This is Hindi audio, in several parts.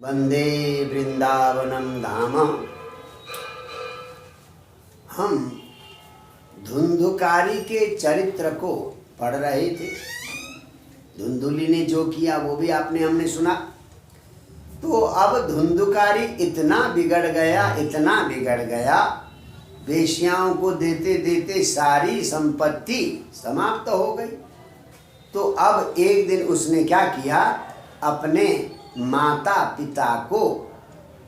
वंदे वृंदावनम धाम। हम धुंधुकारी के चरित्र को पढ़ रहे थे। धुंधुली ने जो किया वो भी हमने सुना। तो अब धुंधुकारी इतना बिगड़ गया, वेश्याओं को देते देते सारी संपत्ति समाप्त हो गई। तो अब एक दिन उसने क्या किया, अपने माता पिता को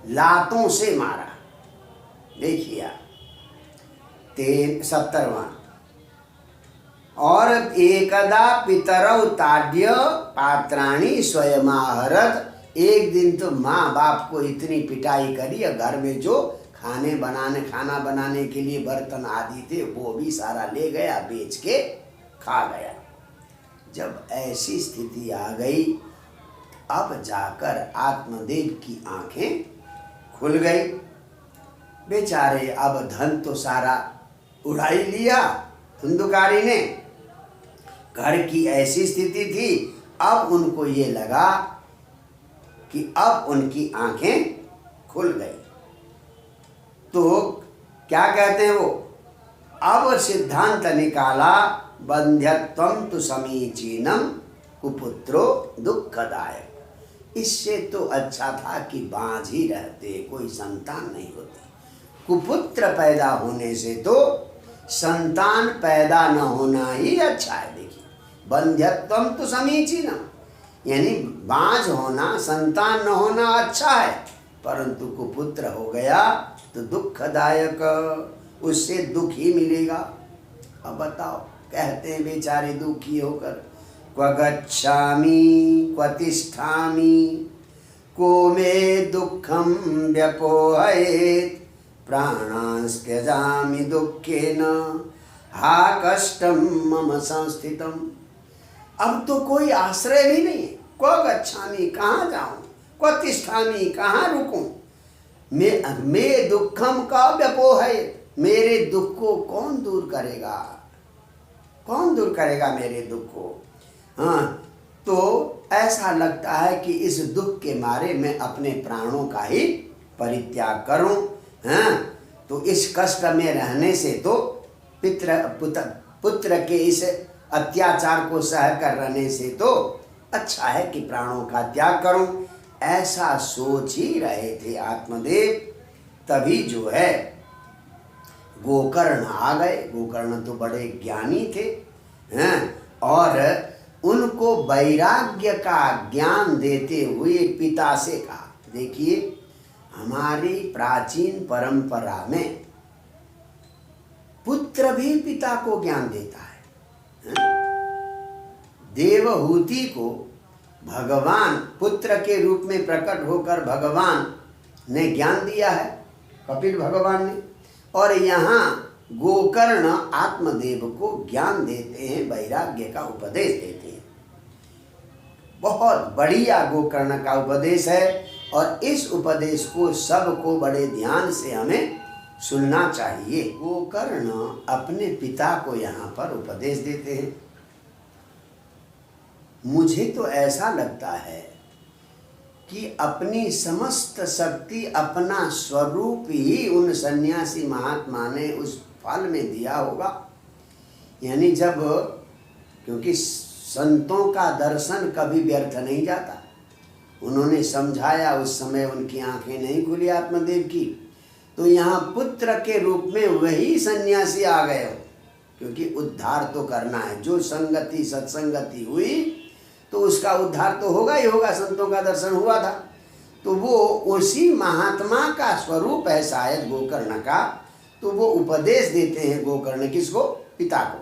लातों से मारा। देखिए 70वां। और एकदा पितरौ ताड्य पात्राणि स्वयमाहरत। एक दिन तो माँ बाप को इतनी पिटाई करी, घर में जो खाना बनाने के लिए बर्तन आदि थे वो भी सारा ले गया, बेच के खा गया। जब ऐसी स्थिति आ गई, अब जाकर आत्मदेव की आंखें खुल गई। बेचारे अब धन तो सारा उड़ा ही लिया धुंधुकारी ने। घर की ऐसी स्थिति थी, अब उनको ये लगा कि अब उनकी आंखें खुल गई। तो क्या कहते हैं वो, अब सिद्धांत निकाला, बंध्यत्वम तु समीचीनम कुपुत्रो दुःखदायक। इससे तो अच्छा था कि बांझ ही रहते, कोई संतान नहीं होती। कुपुत्र पैदा होने से तो संतान पैदा न होना ही अच्छा है। देखिए, बंध्यत्वम तु समीचीनम, यानी बांझ होना, संतान न होना अच्छा है, परंतु कुपुत्र हो गया तो दुखदायक, उससे दुख ही मिलेगा। अब बताओ, कहते हैं बेचारे दुखी होकर, क्व गच्छामि क्व तिष्ठामि को मे दुःखं व्यपोहयेत् प्राणांस त्यजामि दुःखेन हा कष्टं मम संस्थितम्। अब तो कोई आश्रय भी नहीं है। क्व गच्छामि, कहाँ जाऊं, क्व तिष्ठामि, कहाँ रुकूं, मैं दुखम का व्यपोहयेत्, मेरे दुख को कौन दूर करेगा, कौन दूर करेगा मेरे दुख को। हाँ, तो ऐसा लगता है कि इस दुख के मारे मैं अपने प्राणों का ही परित्याग करूं। हाँ, तो इस कष्ट में रहने से तो पुत्र के इस अत्याचार को सह कर रहने से तो अच्छा है कि प्राणों का त्याग करूं। ऐसा सोच ही रहे थे आत्मदेव। तभी जो है गोकर्ण आ गए। गोकर्ण तो बड़े ज्ञानी थे, हैं, और उनको वैराग्य का ज्ञान देते हुए पिता से कहा, देखिए हमारी प्राचीन परंपरा में पुत्र भी पिता को ज्ञान देता है। देवहूति को भगवान पुत्र के रूप में प्रकट होकर भगवान ने ज्ञान दिया है, कपिल भगवान ने। और यहाँ गोकर्ण आत्मदेव को ज्ञान देते हैं, वैराग्य का उपदेश देते हैं। बहुत बढ़िया गोकर्ण का उपदेश है, और इस उपदेश को सबको बड़े ध्यान से हमें सुनना चाहिए। गोकर्ण अपने पिता को यहाँ पर उपदेश देते हैं। मुझे तो ऐसा लगता है कि अपनी समस्त शक्ति, अपना स्वरूप ही उन सन्यासी महात्मा ने उस फल में दिया होगा। यानी जब, क्योंकि संतों का दर्शन कभी व्यर्थ नहीं जाता। उन्होंने समझाया, उस समय उनकी आंखें नहीं खुली आत्मदेव की, तो यहाँ पुत्र के रूप में वही सन्यासी आ गए हो, क्योंकि उद्धार तो करना है। जो संगति सत्संगति हुई तो उसका उद्धार तो होगा ही होगा। संतों का दर्शन हुआ था, तो वो उसी महात्मा का स्वरूप है शायद गोकर्ण का। तो वो उपदेश देते हैं गोकर्ण, किसको, पिता को।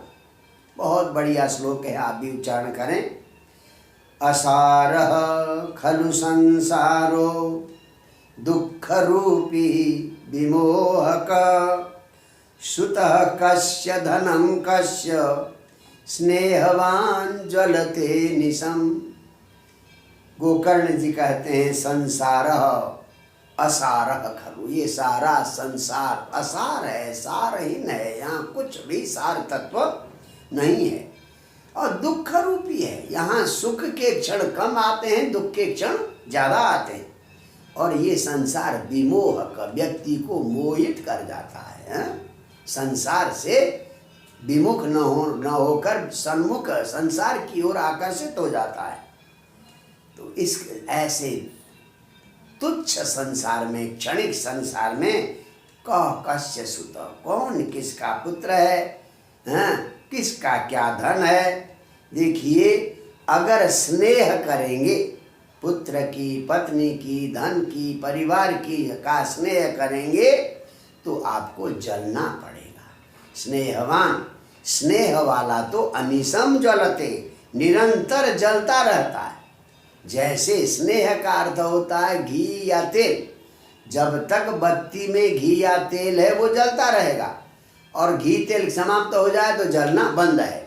बहुत बढ़िया श्लोक है, आप भी उच्चारण करें। असारः खलु संसारो दुःख रूपी विमोहक सुतः कस्य धनं कस्य स्नेहवान ज्वलते निशम। गोकर्ण जी कहते हैं संसारः असारः खलु, ये सारा संसार असार है, सारहीन है, यहाँ कुछ भी सार तत्व नहीं है, और दुख रूपी है। यहाँ सुख के क्षण कम आते हैं, दुख के क्षण ज्यादा आते हैं। और ये संसार विमोहक, व्यक्ति को मोहित कर जाता है, संसार से विमुख न होकर सन्मुख संसार की ओर आकर्षित हो जाता है। तो इस ऐसे तुच्छ संसार में, क्षणिक संसार में कह कस्य सुत, कौन किसका पुत्र है, किसका क्या धन है। देखिए, अगर स्नेह करेंगे, पुत्र की, पत्नी की, धन की, परिवार की का स्नेह करेंगे तो आपको जलना पड़ेगा। स्नेहवान, स्नेह वाला तो अनिशम ज्वलते, निरंतर जलता रहता है। जैसे स्नेह का अर्थ होता है घी या तेल, जब तक बत्ती में घी या तेल है वो जलता रहेगा, और घी तेल समाप्त हो जाए तो जलना बंद है।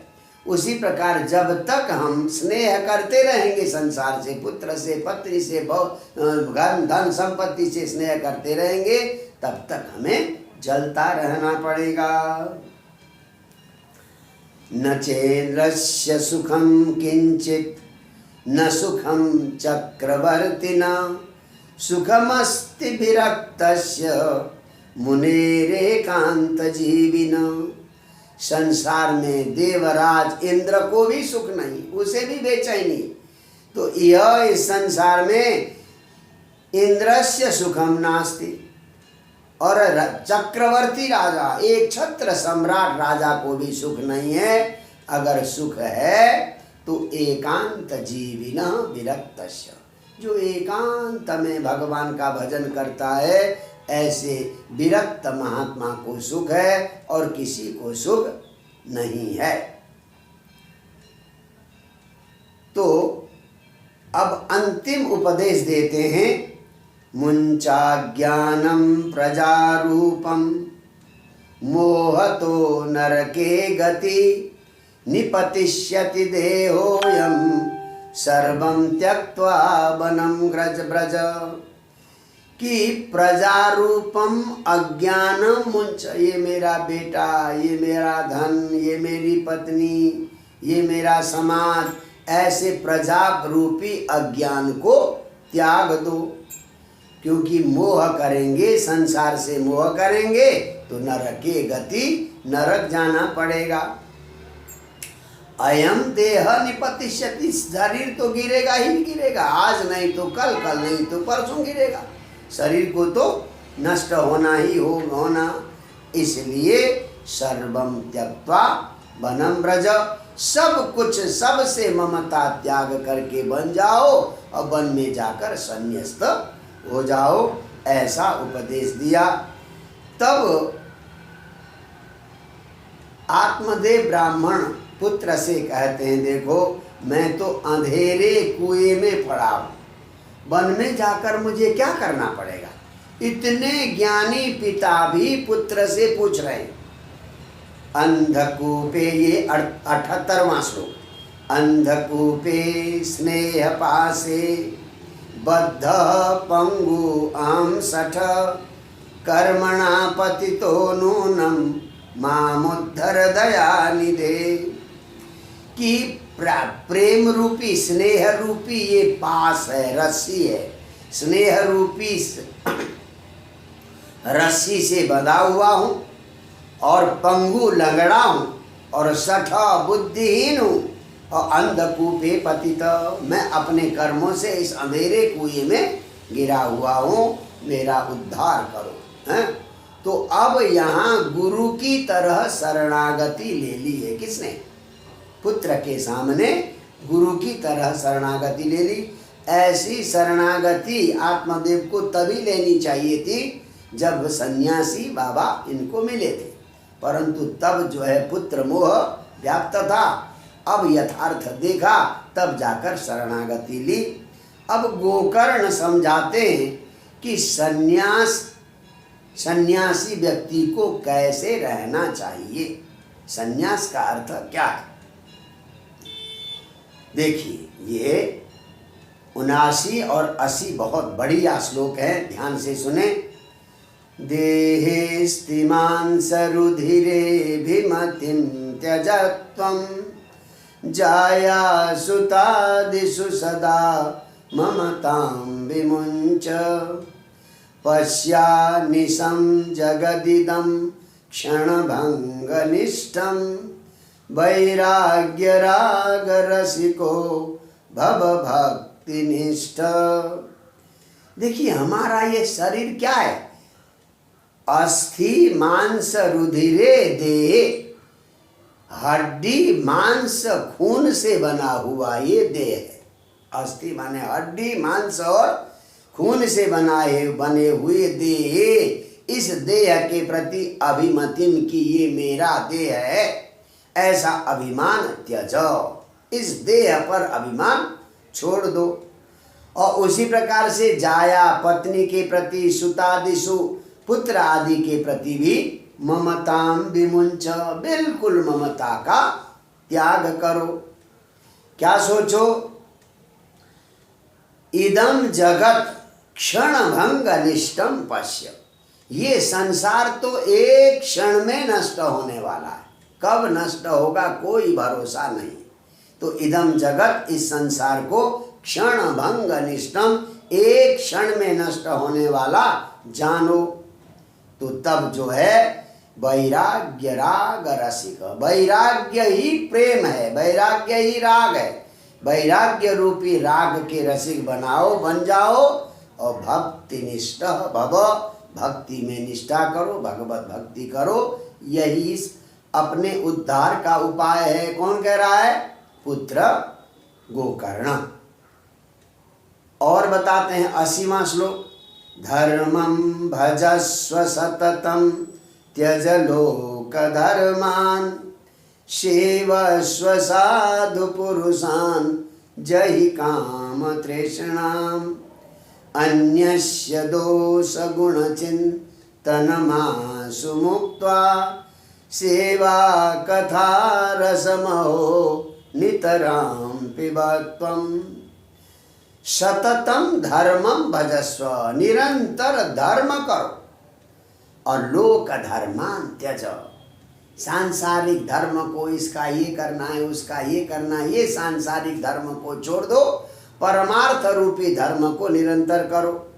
उसी प्रकार जब तक हम स्नेह करते रहेंगे संसार से, पुत्र से, पत्नी से, धन संपत्ति से स्नेह करते रहेंगे, तब तक हमें जलता रहना पड़ेगा। न चेन्द्रस्य सुखम किंचित न सुखम चक्रवर्तिना, सुखमस्ति विरक्तस्य मुनेरेकांत जीविना। संसार में देवराज इंद्र को भी सुख नहीं, उसे भी बेचैनी। तो यह इस संसार में इंद्रस्य सुखम नास्ति, और चक्रवर्ती राजा, एक छत्र सम्राट राजा को भी सुख नहीं है। अगर सुख है तो एकांत जीविना विरक्तस्य, जो एकांत में भगवान का भजन करता है, ऐसे विरक्त महात्मा को सुख है, और किसी को सुख नहीं है। तो अब अंतिम उपदेश देते हैं। मुंचा ज्ञानम प्रजारूपम मोहतो नरके गति, निपतिष्यति देहोयम सर्वं त्यक्त्वा वनं व्रज व्रज। कि प्रजारूपम अज्ञानम मुंच, ये मेरा बेटा, ये मेरा धन, ये मेरी पत्नी, ये मेरा समाज, ऐसे प्रजा रूपी अज्ञान को त्याग दो। क्योंकि मोह करेंगे, संसार से मोह करेंगे तो नरके गति, नरक जाना पड़ेगा। अयम देह निपतिष्यति, शरीर तो गिरेगा ही गिरेगा, आज नहीं तो कल, कल नहीं तो परसों गिरेगा। शरीर को तो नष्ट होना ही होना। इसलिए सर्वम त्यक्त्वा वनं व्रज, सब कुछ, सबसे ममता त्याग करके बन जाओ और वन में जाकर संन्यस्त हो जाओ, ऐसा उपदेश दिया। तब आत्मदेव ब्राह्मण पुत्र से कहते हैं, देखो मैं तो अंधेरे कुएं में पड़ा हूँ, वन में जाकर मुझे क्या करना पड़ेगा। इतने ज्ञानी पिता भी पुत्र से पूछ रहे हैं। अंधकूपे, ये 78वां श्लोक, अंधकूपे स्नेह पासे बद्ध पंगु आम सठ, कर्मणा पतितो नूनम मामुद्धर दयानिधे। कि प्रेम रूपी, स्नेह रूपी ये पास है, रस्सी है, स्नेह रूपी रस्सी से बंधा हुआ हूँ, और पंगु लंगड़ा हूँ, और सठ बुद्धिहीन हूँ, और अंधकूपे पतित, मैं अपने कर्मों से इस अंधेरे कुएं में गिरा हुआ हूँ, मेरा उद्धार करो। हैं? तो अब यहाँ गुरु की तरह शरणागति ले ली है। किसने? पुत्र के सामने गुरु की तरह शरणागति ले ली। ऐसी शरणागति आत्मदेव को तभी लेनी चाहिए थी जब सन्यासी बाबा इनको मिले थे, परंतु तब जो है पुत्र मोह व्याप्त था। अब यथार्थ देखा, तब जाकर शरणागति ली। अब गोकर्ण समझाते हैं कि सन्यासी व्यक्ति को कैसे रहना चाहिए, सन्यास का अर्थ क्या है। देखिए, ये 79 और 80 बहुत बढ़िया श्लोक है, ध्यान से सुने। देहे स्तिमान सरुधिरे भिमतिं त्यजत्वं, जाया सुतादिषु सदा ममतां विमुञ्च पश्यानिशं जगदिदं क्षणभङ्गनिष्ठं वैराग्यरागरसिको भवभक्तिनिष्ठ। देखिए हमारा ये शरीर क्या है? अस्थि मांस रुधिरे देह, हड्डी मांस खून से बना हुआ ये देह है। अस्थि माने हड्डी मांस और खून से बने हुए देह। इस देह के प्रति अभिमतिम की ये मेरा देह है, ऐसा अभिमान त्यजो। इस देह पर अभिमान छोड़ दो। और उसी प्रकार से जाया पत्नी के प्रति, सुतादिषु पुत्र आदि के प्रति भी ममताम विमुंच, बिल्कुल ममता का त्याग करो। क्या सोचो? इदम जगत क्षण भंग अनिष्टम पश्य, ये संसार तो एक क्षण में नष्ट होने वाला है। कब नष्ट होगा कोई भरोसा नहीं। तो इदम जगत, इस संसार को क्षण भंग अनिष्टम, एक क्षण में नष्ट होने वाला जानो। तो तब जो है वैराग्य राग रसिक, वैराग्य ही प्रेम है, वैराग्य ही राग है। वैराग्य रूपी राग के रसिक बन जाओ और भक्ति निष्ठ भव, भक्ति में निष्ठा करो, भगवत भक्ति करो। यही अपने उद्धार का उपाय है। कौन कह रहा है? पुत्र गोकर्ण। और बताते हैं 80वां श्लोक, धर्मं भजस्व सततं त्यज लोक धर्मान सेवस्व साधु पुरुषान् जहि काम तृष्णाम् अन्यस्य दोष गुण चिन्तनमाशु मुक्त्वा सेवा कथा रसमहो नितरां पिबत्वम्। सततम धर्मम भजस्व, निरंतर धर्म करो और लोक धर्मान त्यज, सांसारिक धर्म को, इसका ये करना है, उसका ये करना है, ये सांसारिक धर्म को छोड़ दो, परमार्थ रूपी धर्म को निरंतर करो।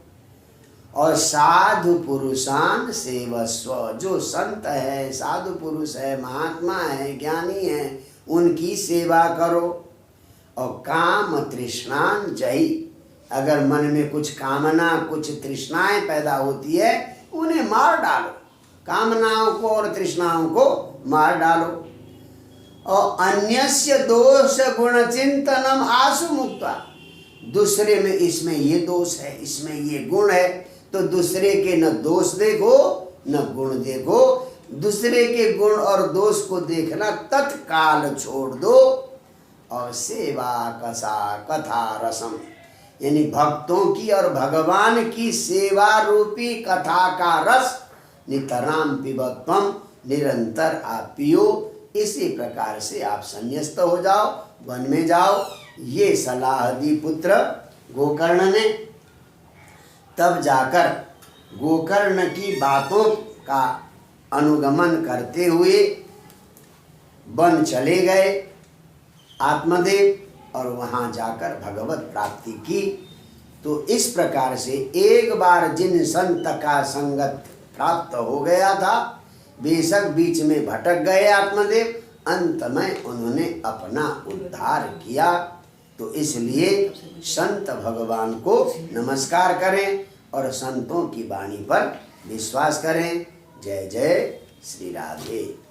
और साधु पुरुषान सेवस्व, जो संत है, साधु पुरुष है, महात्मा है, ज्ञानी है, उनकी सेवा करो। और काम तृष्णान जही, अगर मन में कुछ कामना, कुछ तृष्णाएं पैदा होती है, उन्हें मार डालो। कामनाओं को और तृष्णाओं को मार डालो। और अन्यस्य दोष गुण चिंतनम आशु मुक्ता, दूसरे में इसमें ये दोष है, इसमें ये गुण है, तो दूसरे के न दोष देखो न गुण देखो। दूसरे के गुण और दोष को देखना तत्काल छोड़ दो। और सेवा कथा रसम, यानी भक्तों की और भगवान की सेवा रूपी कथा का रस नितराम पिबत्वम, निरंतर आप पियो। इसी प्रकार से आप संन्यस्त हो जाओ, वन में जाओ। ये सलाह दी पुत्र गोकर्ण ने। तब जाकर गोकर्ण की बातों का अनुगमन करते हुए वन चले गए आत्मदेव, और वहाँ जाकर भगवत प्राप्ति की। तो इस प्रकार से एक बार जिन संत का संगत प्राप्त हो गया था, बेशक बीच में भटक गए आत्मदेव, अंत में उन्होंने अपना उद्धार किया। तो इसलिए संत भगवान को नमस्कार करें और संतों की वाणी पर विश्वास करें। जय जय श्री राधे।